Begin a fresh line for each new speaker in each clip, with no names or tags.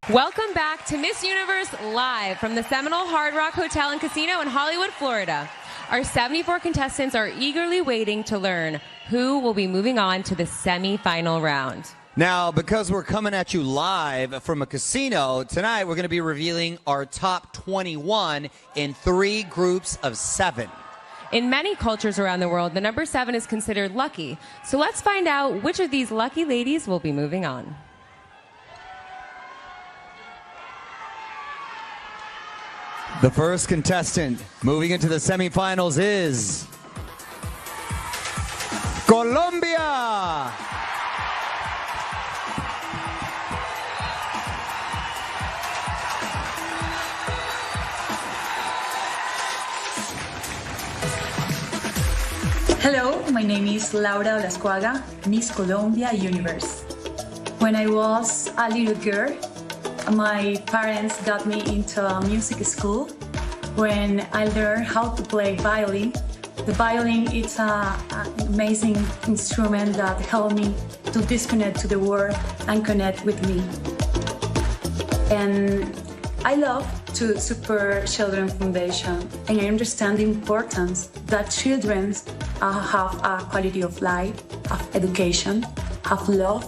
Welcome back to Miss Universe Live from the Seminole Hard Rock Hotel and Casino in Hollywood, Florida. Our 74 contestants are eagerly waiting to learn who will be moving on to the semi-final round.
Now, because we're coming at you live from a casino, tonight we're going to be revealing our top 21 in 3 groups of 7.
In many cultures around the world, the number 7 is considered lucky. So let's find out which of these lucky ladies will be moving on.
The first contestant moving into the semifinals is Colombia.
Hello, my name is Laura Olascuaga, Miss Colombia Universe. When I was a little girl, my parents got me into a music school. When I learned how to play violin, the violin is an amazing instrument that helped me to disconnect to the world and connect with me. And I love to support Children Foundation, and I understand the importance that children have a quality of life, have education, have love,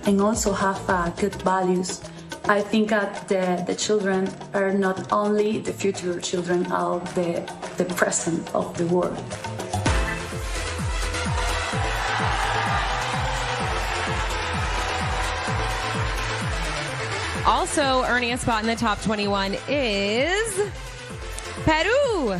and also have good values. I think that the children are not only the future children of the present of the world.
Also earning a spot in the top 21 is Peru.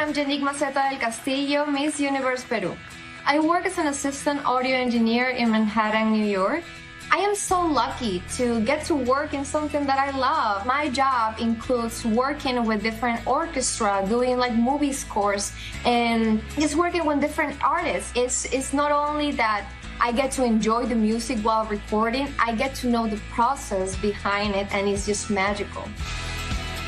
I'm Janik Maceta del Castillo, Miss Universe Peru. I work as an assistant audio engineer in Manhattan, New York. I am so lucky to get to work in something that I love. My job includes working with different orchestra, doing like movie scores, and just working with different artists. It's not only that I get to enjoy the music while recording, I get to know the process behind it, and it's just magical.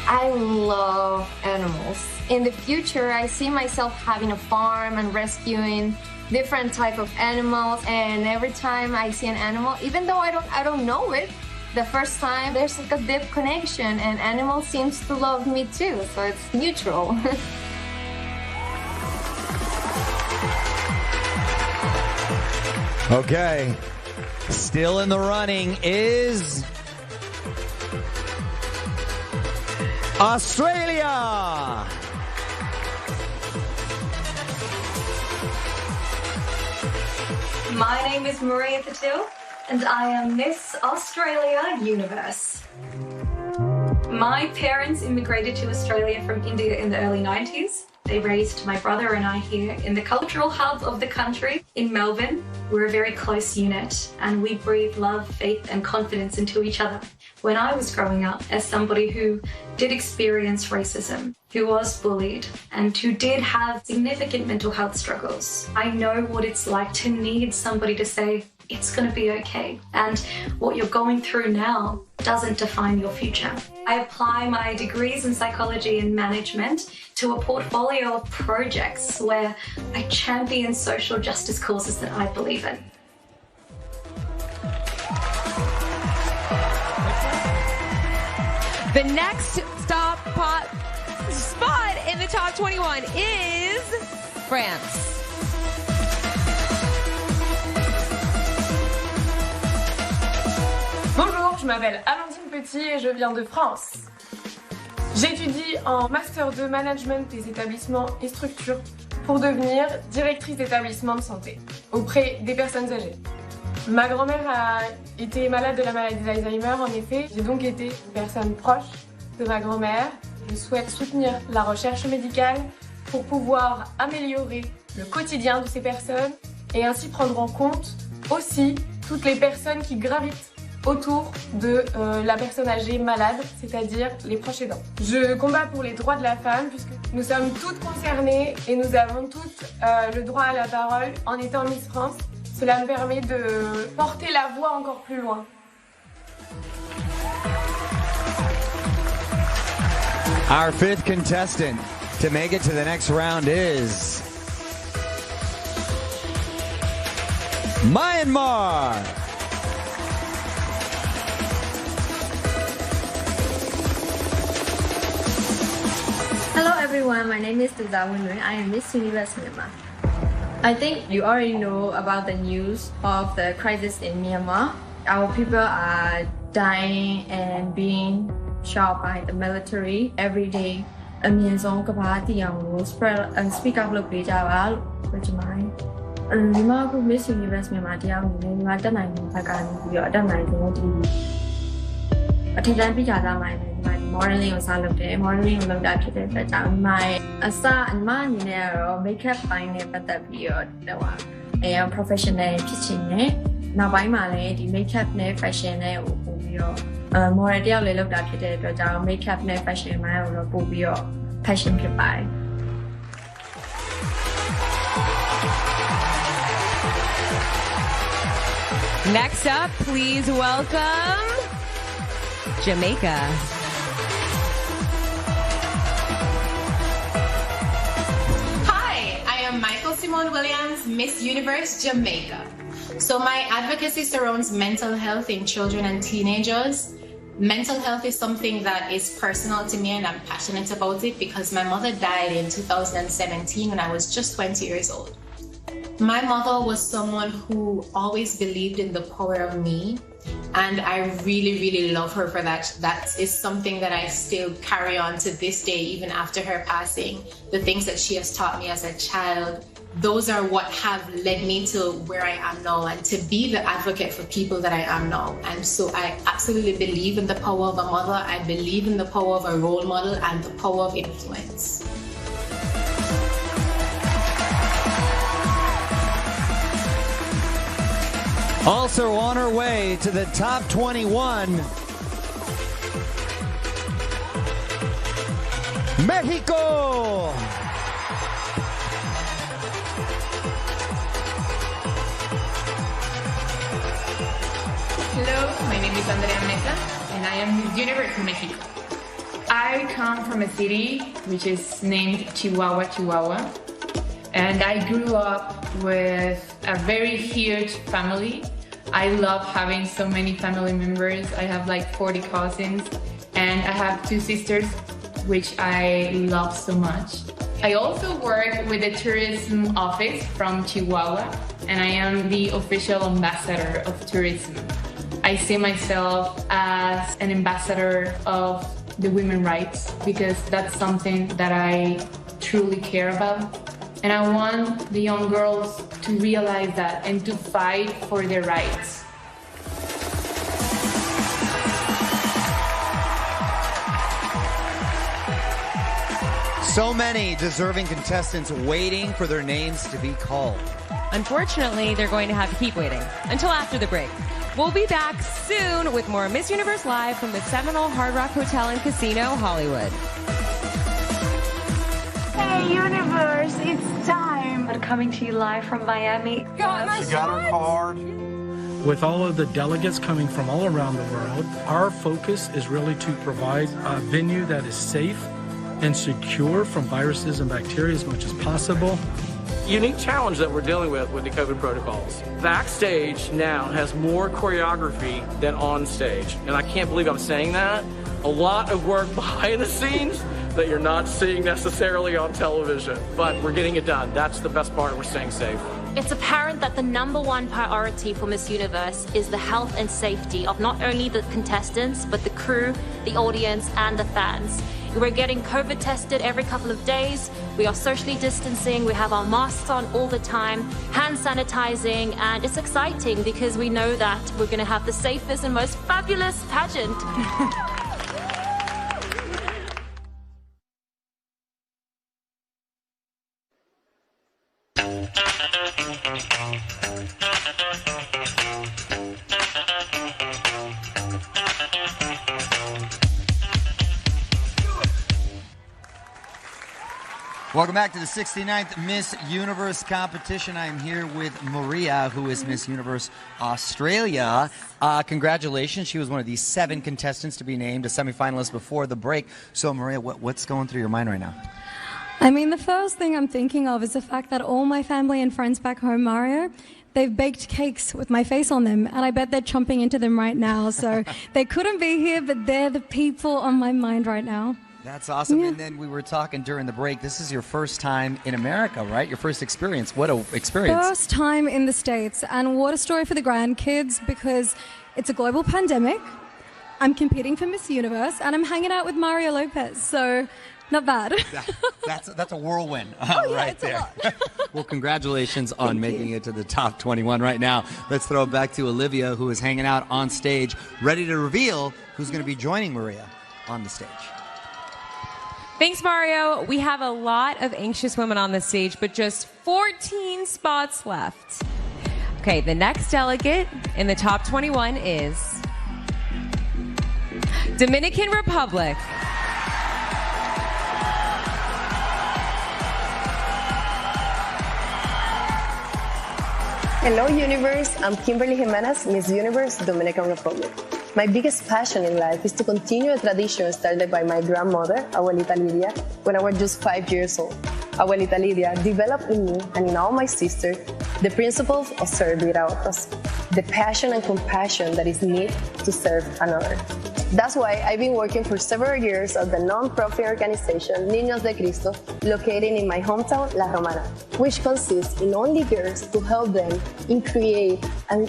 I love animals. In the future, I see myself having a farm and rescuing different type of animals, and every time I see an animal, even though I don't know it, the first time there's like a deep connection, and animal seems to love me too, so it's neutral.
Okay, still in the running is Australia.
My name is Maria Patil, and I am Miss Australia Universe. My parents immigrated to Australia from India in the early 90s. They raised my brother and I here in the cultural hub of the country in Melbourne. We're a very close unit, and we breathe love, faith, and confidence into each other. When I was growing up, as somebody who did experience racism, who was bullied, and who did have significant mental health struggles, I know what it's like to need somebody to say, it's going to be okay, and what you're going through now doesn't define your future. I apply my degrees in psychology and management to a portfolio of projects where I champion social justice causes that I believe in.
The next spot in the top 21 is France.
Bonjour, je m'appelle Amandine Petit et je viens de France. J'étudie en Master 2 Management des établissements et structures pour devenir directrice d'établissement de santé auprès des personnes âgées. Ma grand-mère a été malade de la maladie d'Alzheimer, en effet. J'ai donc été une personne proche de ma grand-mère. Je souhaite soutenir la recherche médicale pour pouvoir améliorer le quotidien de ces personnes et ainsi prendre en compte aussi toutes les personnes qui gravitent autour de la personne âgée malade, c'est-à-dire les proches aidants. Je combats pour les droits de la femme puisque nous sommes toutes concernées et nous avons toutes le droit à la parole en étant Miss France. Cela me permet de porter la voix encore plus loin.
Our fifth contestant to make it to the next round is Myanmar.
Hello everyone, my name is Tuzawunun. I am Miss Universe Myanmar. I think you already know about the news of the crisis in Myanmar. Our people are dying and being shot by the military every day. အမြင့်ဆုံးကမ္ဘာတည်အောင်ကို speak up လုပ်ပေးကြပါလို့ပြောချင်ပါတယ်။ဒီမှာအခု Miss Universe မြန်မာတရားဝင်နေဒီမှာတက်နိုင်တဲ့ဘက်ကနေပြီးတော့အတက်နိုင်ဆုံးဒီအထက်တန်းပြကြသားမှလည်းဒီမှာ modeling ကိုစလုပ်တယ် modeling ကိုလုပ်တာဖြစ်တဲ့အတွက်ကြောင့်ဒီမှာအစအမအနေနဲ့ကတော့ makeup ပိုင်းနဲ့ပတ်သက်ပြီးတော့professional ဖြစ်ချင်တယ်။နောက်ပိုင်းမှာလည်းဒီ makeup နဲ့ fashion နဲ့ကိုပို့ပြီးတော့model တယောက်လည်းလုပ်တာဖြစ်တဲ့အတွက်ကြောင့် makeup နဲ့ fashion ပိုင်းကိုတော့ပို့ပြီးတော့ passion ဖြစ်ပါတယ်။
Next up, please welcome Jamaica.
Hi, I am Michael Simone Williams, Miss Universe Jamaica. So my advocacy surrounds mental health in children and teenagers. Mental health is something that is personal to me and I'm passionate about it because my mother died in 2017 when I was just 20 years old. My mother was someone who always believed in the power of me, and I really, really love her for that. That is something that I still carry on to this day, even after her passing. The things that she has taught me as a child, those are what have led me to where I am now and to be the advocate for people that I am now. And so I absolutely believe in the power of a mother. I believe in the power of a role model and the power of influence.
Also on her way to the top 21, Mexico.
Hello, my name is Andrea Mesa, and I am Miss Universe Mexico. I come from a city which is named Chihuahua, Chihuahua, and I grew up with a very huge family. I love having so many family members. I have like 40 cousins, and I have 2 sisters, which I love so much. I also work with the tourism office from Chihuahua, and I am the official ambassador of tourism. I see myself as an ambassador of the women's rights because that's something that I truly care about. And I want the young girls to realize that and to fight for their rights.
So many deserving contestants waiting for their names to be called.
Unfortunately, they're going to have to keep waiting until after the break. We'll be back soon with more Miss Universe Live from the Seminole Hard Rock Hotel and Casino, Hollywood.
Hey Universe, it's time. I'm coming to you live from Miami.
She got her card.
With all of the delegates coming from all around the world, our focus is really to provide a venue that is safe and secure from viruses and bacteria as much as possible.
Unique challenge that we're dealing with the COVID protocols. Backstage now has more choreography than on stage. And I can't believe I'm saying that. A lot of work behind the scenes that you're not seeing necessarily on television. But we're getting it done. That's the best part. We're staying safe.
It's apparent that the #1 priority for Miss Universe is the health and safety of not only the contestants, but the crew, the audience, and the fans. We're getting COVID tested every couple of days. We are socially distancing. We have our masks on all the time, hand sanitizing, and it's exciting because we know that we're going to have the safest and most fabulous pageant.
Welcome back to the 69th Miss Universe competition. I am here with Maria, who is Miss Universe Australia. Congratulations. She was one of the 7 contestants to be named a semifinalist before the break. So, Maria, what's going through your mind right now?
I mean, the first thing I'm thinking of is the fact that all my family and friends back home, Mario, they've baked cakes with my face on them, and I bet they're chomping into them right now. So they couldn't be here, but they're the people on my mind right now.
That's awesome.
Yeah.
And then we were talking during the break. This is your first time in America, right? Your first experience. What a experience.
First time in the States, and what a story for the grandkids, because it's a global pandemic. I'm competing for Miss Universe, and I'm hanging out with Mario Lopez, so not bad.
That's a whirlwind
right
there. Well, congratulations on making it to the top 21 right now. Let's throw it back to Olivia, who is hanging out on stage, ready to reveal who's going to be joining Maria on the stage.
Thanks, Mario. We have a lot of anxious women on the stage, but just 14 spots left. Okay, the next delegate in the top 21 is Dominican Republic.
Hello, Universe. I'm Kimberly Jimenez, Miss Universe, Dominican Republic. My biggest passion in life is to continue a tradition started by my grandmother, Abuelita Lidia, when I was just 5 years old. Abuelita Lidia developed in me and in all my sisters the principles of servir a otros, the passion and compassion that is needed to serve another. That's why I've been working for several years at the non-profit organization Niños de Cristo, located in my hometown, La Romana, which consists in only girls to help them in create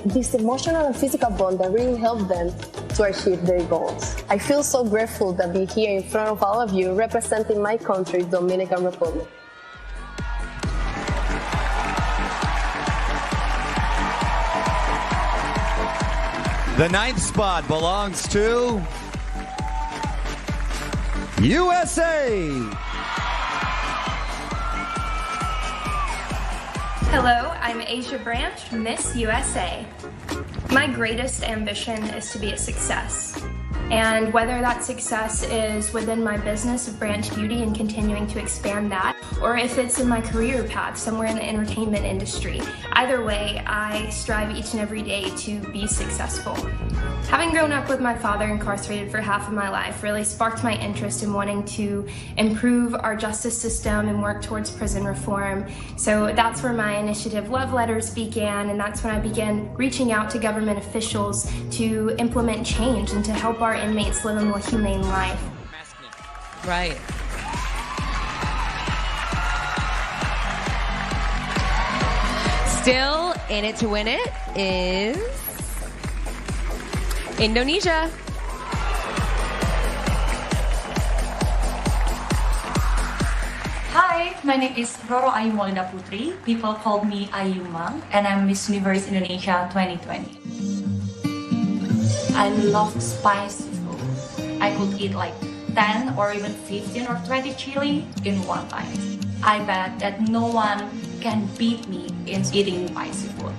this emotional and physical bond that really helps them to achieve their goals. I feel so grateful to be here in front of all of you representing my country, Dominican Republic.
The 9th spot belongs to USA.
Hello, I'm Asia Branch, Miss USA. My greatest ambition is to be a success. And whether that success is within my business of Branch Beauty and continuing to expand that, or if it's in my career path somewhere in the entertainment industry, either way, I strive each and every day to be successful. Having grown up with my father incarcerated for half of my life really sparked my interest in wanting to improve our justice system and work towards prison reform. So that's where my initiative Love Letters began, and that's when I began reaching out to government officials to implement change and to help our inmates live a more humane life.
Right. Still in it to win it is Indonesia.
Hi, my name is Roro Ayu Molina Putri. People call me Ayuma, and I'm Miss Universe Indonesia 2020. I love spicy food. I could eat like 10 or even 15 or 20 chili in one time. I bet that no one can beat me in eating spicy food.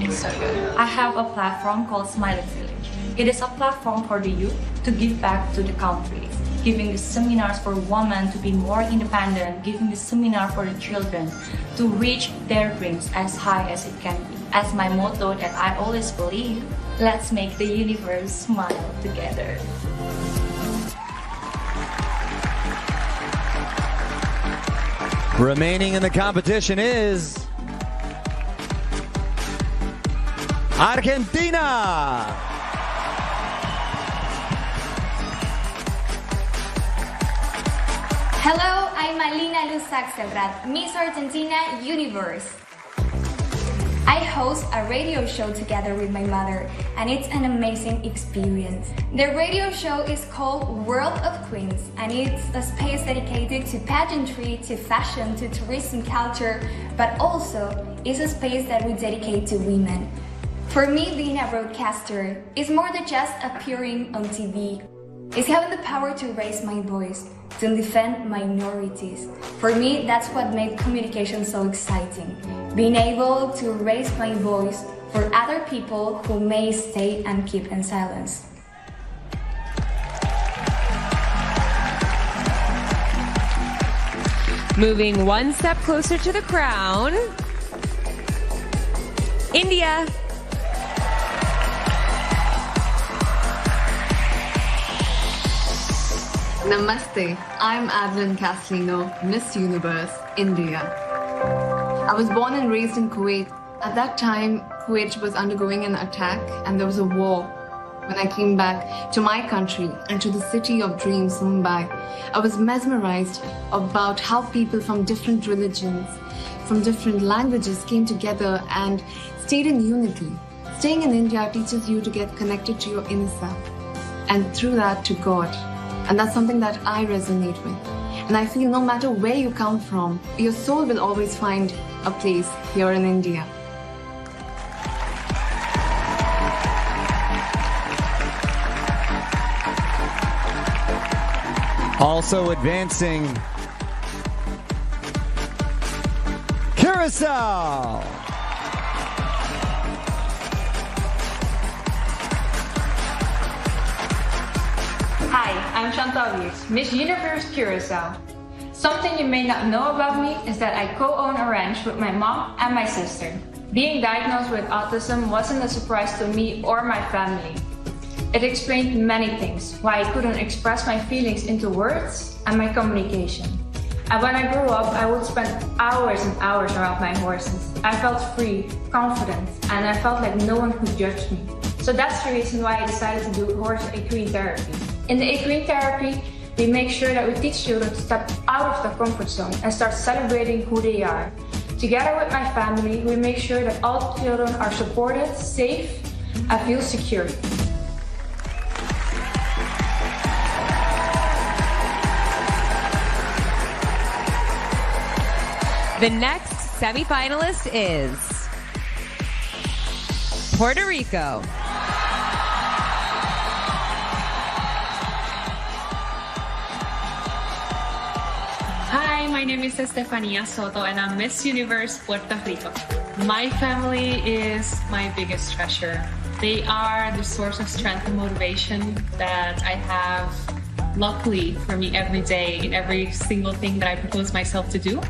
It's so good. I have a platform called Smiling Village. It is a platform for the youth to give back to the country, giving the seminars for women to be more independent, giving the seminar for the children to reach their dreams as high as it can be. As my motto that I always believe, let's make the universe smile together.
Remaining in the competition is Argentina.
Hello, I'm Alina Luz Axelrad, Miss Argentina Universe. I host a radio show together with my mother, and it's an amazing experience. The radio show is called World of Queens, and it's a space dedicated to pageantry, to fashion, to tourism culture, but also it's a space that we dedicate to women. For me, being a broadcaster is more than just appearing on TV. It's having the power to raise my voice, to defend minorities. For me, that's what made communication so exciting. Being able to raise my voice for other people who may stay and keep in silence.
Moving one step closer to the crown, India.
Namaste, I'm Adeline Castellino, Miss Universe, India. I was born and raised in Kuwait. At that time, Kuwait was undergoing an attack and there was a war. When I came back to my country and to the city of dreams, Mumbai, I was mesmerized about how people from different religions, from different languages came together and stayed in unity. Staying in India teaches you to get connected to your inner self and through that to God. And that's something that I resonate with. And I feel no matter where you come from, your soul will always find a place here in India.
Also advancing, Curacao.
Hi, I'm Chantal, Miss Universe Curacao. Something you may not know about me is that I co-own a ranch with my mom and my sister. Being diagnosed with autism wasn't a surprise to me or my family. It explained many things, why I couldn't express my feelings into words and my communication. And when I grew up, I would spend hours and hours around my horses. I felt free, confident, and I felt like no one could judge me. So that's the reason why I decided to do horse equine therapy. In the equine therapy, we make sure that we teach children to step out of the comfort zone and start celebrating who they are. Together with my family, we make sure that all children are supported, safe, and feel secure.
The next semifinalist is Puerto Rico.
Hi, my name is Estefania Soto and I'm Miss Universe Puerto Rico. My family is my biggest treasure. They are the source of strength and motivation that I have, luckily for me, every day in every single thing that I propose myself to do.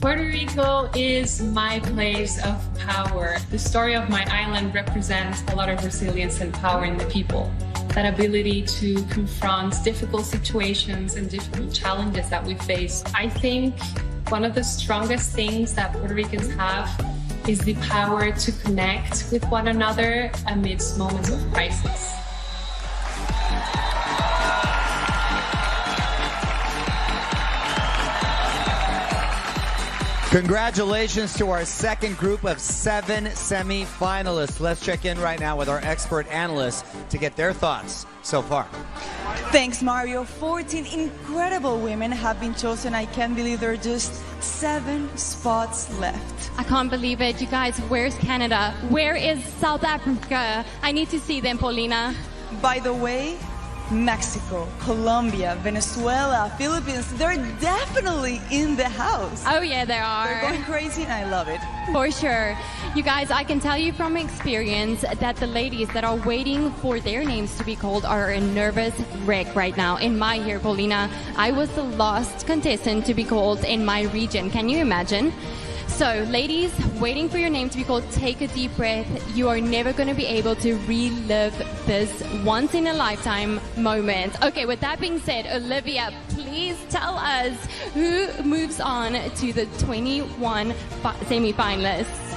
Puerto Rico is my place of power. The story of my island represents a lot of resilience and power in the people. That ability to confront difficult situations and difficult challenges that we face. I think one of the strongest things that Puerto Ricans have is the power to connect with one another amidst moments of crisis.
Congratulations to our second group of 7 semi-finalists. Let's check in right now with our expert analysts to get their thoughts so far.
Thanks, Mario. 14 incredible women have been chosen. I can't believe there are just 7 spots left.
I can't believe it. You guys, where's Canada? Where is South Africa? I need to see them, Paulina.
By the way, Mexico, Colombia, Venezuela, Philippines, they're definitely in the house.
Oh yeah, they are.
They're going crazy and I love it.
For sure. You guys, I can tell you from experience that the ladies that are waiting for their names to be called are a nervous wreck right now. In my year, Paulina, I was the last contestant to be called in my region. Can you imagine? So, ladies, waiting for your name to be called, take a deep breath. You are never going to be able to relive this once-in-a-lifetime moment. Okay, with that being said, Olivia, please tell us who moves on to the 21 semi-finalists.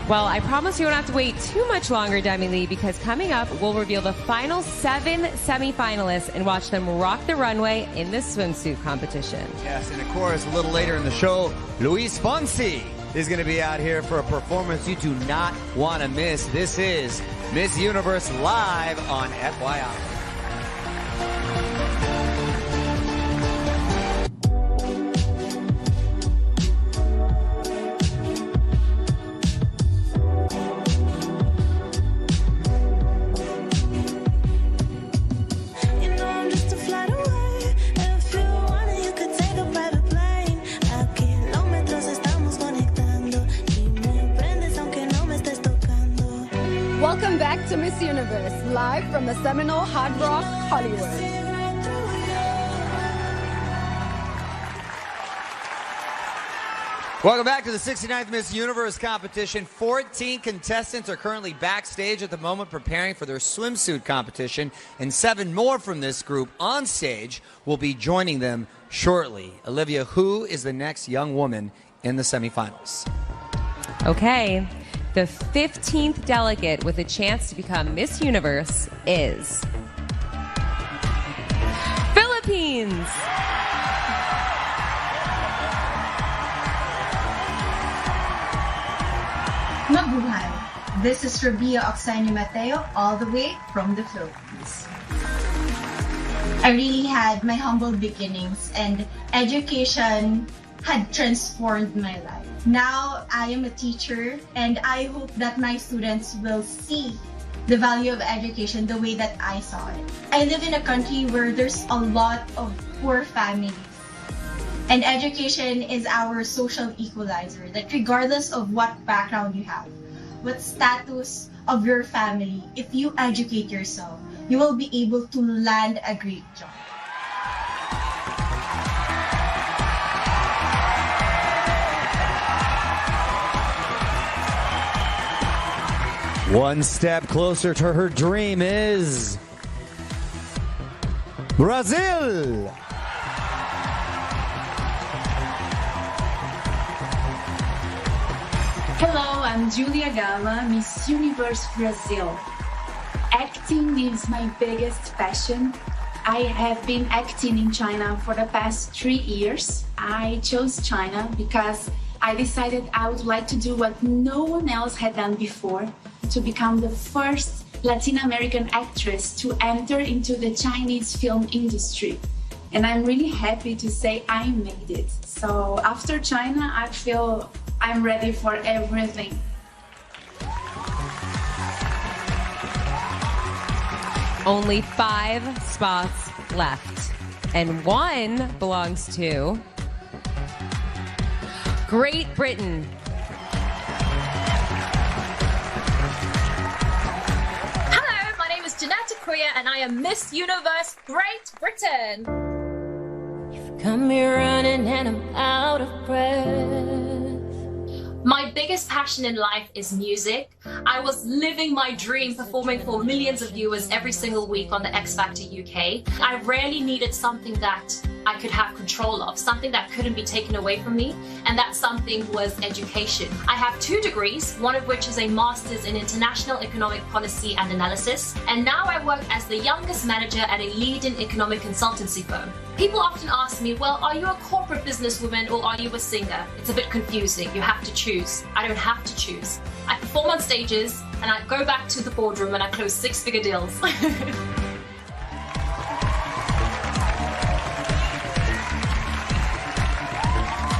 Well, I promise you won't have to wait too much longer, Demi Lee, because coming up, we'll reveal the final 7 semi-finalists and watch them rock the runway in the swimsuit competition.
Yes, and of course, a little later in the show, Luis Fonsi is going to be out here for a performance you do not want to miss. This is Miss Universe Live on FYI.
Welcome back to Miss Universe, live from the Seminole Hard Rock, Hollywood.
Welcome back to the 69th Miss Universe competition. 14 contestants are currently backstage at the moment preparing for their swimsuit competition, and 7 more from this group on stage will be joining them shortly. Olivia, who is the next young woman in the semifinals?
Okay, the 15th delegate with a chance to become Miss Universe is Philippines.
Mabuhay! This is Rabia Oxenio Mateo, all the way from the Philippines. I really had my humble beginnings, and education had transformed my life. Now I am a teacher, and I hope that my students will see the value of education the way that I saw it. I live in a country where there's a lot of poor families. And education is our social equalizer, that regardless of what background you have, what status of your family, if you educate yourself, you will be able to land a great job.
One step closer to her dream is Brazil.
Hello, I'm Julia Gama, Miss Universe Brazil. Acting is my biggest passion. I have been acting in China for the past 3 years. I chose China because I decided I would like to do what no one else had done before, to become the first Latin American actress to enter into the Chinese film industry. And I'm really happy to say I made it. So after China, I feel I'm ready for everything.
Only 5 spots left, and 1 belongs to Great Britain.
Hello, my name is Janetta Korea, and I am Miss Universe Great Britain.
Come here running and I'm out of breath.
My biggest passion in life is music. I was living my dream performing for millions of viewers every single week on the X Factor UK. I rarely needed something that I could have control of, something that couldn't be taken away from me, and that something was education. I have 2 degrees, one of which is a master's in international economic policy and analysis, and now I work as the youngest manager at a leading economic consultancy firm. People often ask me, well, are you a corporate businesswoman or are you a singer? It's a bit confusing. You have to choose. I don't have to choose. I perform on stages and I go back to the boardroom and I close 6-figure deals.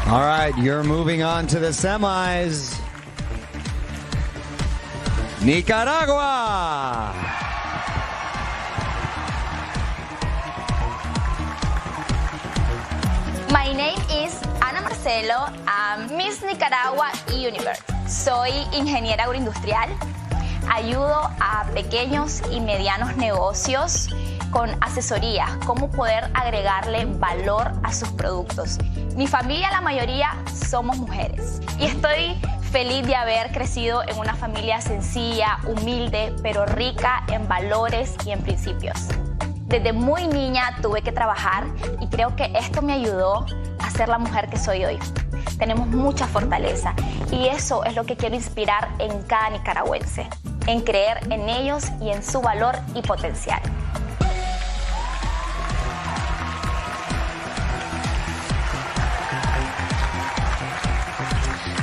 All right, you're moving on to the semis. Nicaragua.
My name is Ana Marcelo. I'm Miss Nicaragua Universe. Soy ingeniera agroindustrial. Ayudo a pequeños y medianos negocios con asesoría, cómo poder agregarle valor a sus productos. Mi familia, la mayoría, somos mujeres. Y estoy feliz de haber crecido en una familia sencilla, humilde, pero rica en valores y en principios. Desde muy niña tuve que trabajar y creo que esto me ayudó a ser la mujer que soy hoy. Tenemos mucha fortaleza y eso es lo que quiero inspirar en cada nicaragüense, en creer en ellos y en su valor y potencial.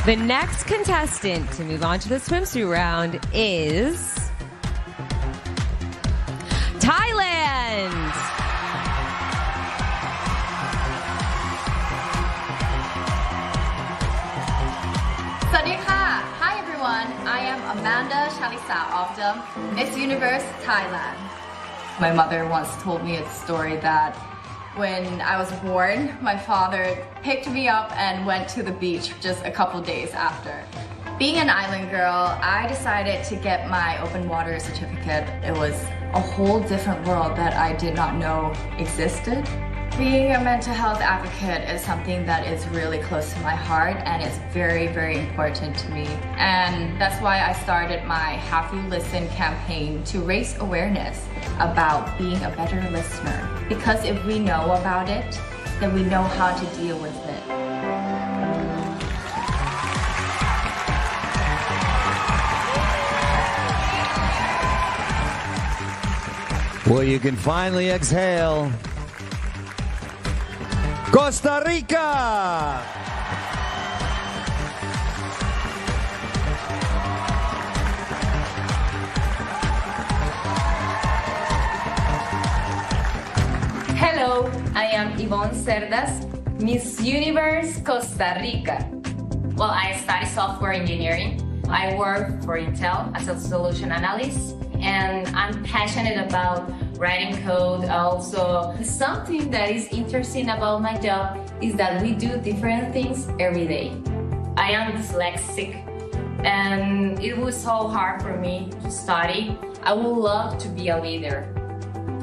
The next contestant to move on to the swimsuit round is Thailand.
Sawadee-ka. Hi everyone, I am Amanda Chalisa of the Miss Universe Thailand. My mother once told me a story that when I was born, my father picked me up and went to the beach just a couple days after. Being an island girl, I decided to get my open water certificate. It was a whole different world that I did not know existed. Being a mental health advocate is something that is really close to my heart and it's very, very important to me. And that's why I started my Have You Listened campaign to raise awareness about being a better listener. Because if we know about it, then we know how to deal with it.
Well, you can finally exhale. Costa Rica!
Hello, I am Yvonne Cerdas, Miss Universe Costa Rica. Well, I study software engineering. I work for Intel as a solution analyst, and I'm passionate about writing code. Also, something that is interesting about my job is that we do different things every day. I am dyslexic, and it was so hard for me to study. I would love to be a leader.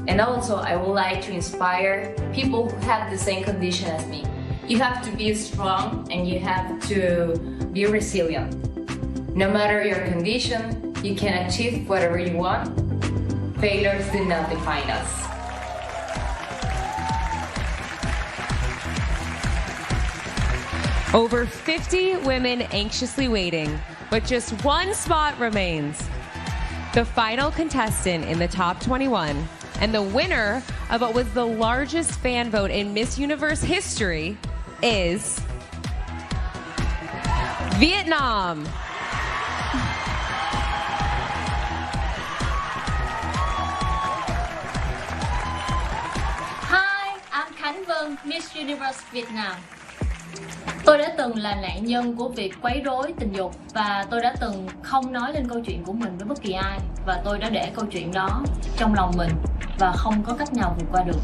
And also, I would like to inspire people who have the same condition as me. You have to be strong and you have to be resilient. No matter your condition, you can achieve whatever you want. Failures do not define us.
Over 50 women anxiously waiting, but just one spot remains. The final contestant in the top 21 and the winner of what was the largest fan vote in Miss Universe history is Vietnam.
Hi, I'm Khánh Vân, Miss Universe Việt Nam. Tôi đã từng là nạn nhân của việc quấy rối tình dục và tôi đã từng không nói lên câu chuyện của mình với bất kỳ ai và tôi đã để câu chuyện đó trong lòng mình và không có cách nào vượt qua được.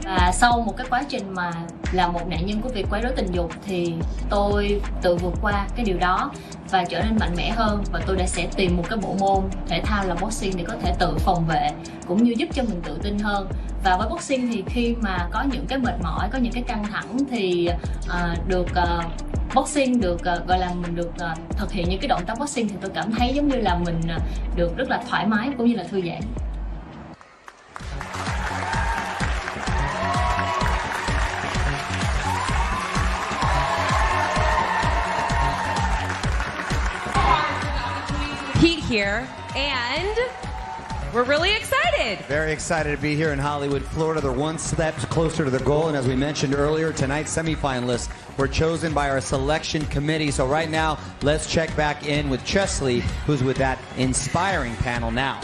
Và sau một cái quá trình mà là một nạn nhân của việc quấy rối tình dục thì tôi tự vượt qua cái điều đó và trở nên mạnh mẽ hơn, và tôi sẽ tìm một cái bộ môn thể thao là boxing để có thể tự phòng vệ cũng như giúp cho mình tự tin hơn. Và với boxing thì khi mà có những cái mệt mỏi, có những cái căng thẳng thì boxing được gọi là mình được thực hiện những cái động tác boxing thì tôi cảm thấy giống như là mình được rất là thoải mái cũng như là thư giãn.
Pete here, and we're really excited.
Very excited to be here in Hollywood, Florida. They're one step closer to the goal, and as we mentioned earlier, tonight's semifinalists were chosen by our selection committee. So right now, let's check back in with Chesley, who's with that inspiring panel now.